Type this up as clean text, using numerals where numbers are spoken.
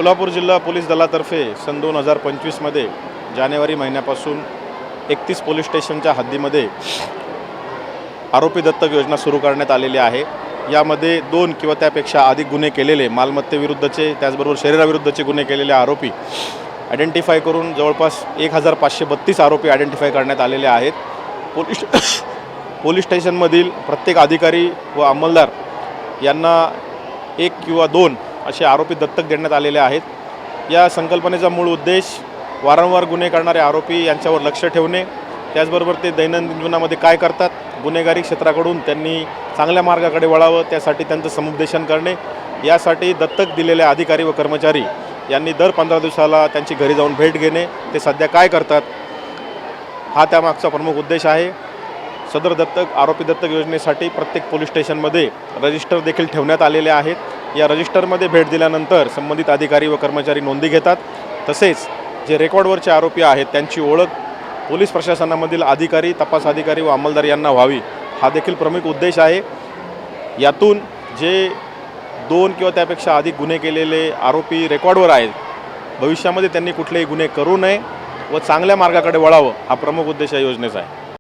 कोल्हापूर जिल्हा पोलीस दलातर्फे सन 2025मध्ये जानेवारी महिन्यापासून 31 पोलीस स्टेशनच्या हद्दीमध्ये आरोपी दत्तक योजना सुरू करण्यात आलेली आहे। यामध्ये 2 किंवा त्यापेक्षा अधिक गुन्हे केलेले मालमत्तेविरुद्धचे त्याचबरोबर शरीराविरुद्धचे गुन्हे केलेले आरोपी आयडेंटिफाय करून जवळपास 1532 आरोपी आयडेंटिफाय करण्यात आलेले आहेत। पोलीस स्टेशनमधील प्रत्येक अधिकारी व अंमलदार यांना 1 किंवा 2 असे आरोपी दत्तक देण्यात आलेले आहेत। या संकल्पनेचा मूळ उद्देश वारंवार गुन्हे करणारे आरोपी यांच्यावर लक्ष ठेवणे, त्याचबरोबर ते दैनंदिन जीवनामध्ये काय करतात, गुन्हेगारी क्षेत्राकडून त्यांनी चांगल्या मार्गाकडे वळावं त्यासाठी त्यांचं समुपदेशन करणे। यासाठी दत्तक दिलेले अधिकारी व कर्मचारी यांनी दर 15 दिवसाला त्यांची घरी जाऊन भेट घेणे, ते सध्या काय करतात हा त्यामागचा प्रमुख उद्देश आहे। सदर आरोपी दत्तक योजनेसाठी प्रत्येक पोलीस स्टेशनमध्ये रजिस्टर देखील ठेवण्यात आलेले आहेत। या रजिस्टरमध्ये भेट दिल्यानंतर संबंधित अधिकारी व कर्मचारी नोंदी घेतात। तसेच जे रेकॉर्डवरचे आरोपी आहेत त्यांची ओळख पोलीस प्रशासनामधील अधिकारी, तपास अधिकारी व अंमलदार यांना व्हावी हा देखील प्रमुख उद्देश आहे। यातून जे 2 किंवा त्यापेक्षा अधिक गुन्हे केलेले आरोपी रेकॉर्डवर आहेत, भविष्यामध्ये त्यांनी कुठलेही गुन्हे करू नये व चांगल्या मार्गाकडे वळावं हा प्रमुख उद्देश या योजनेचा आहे।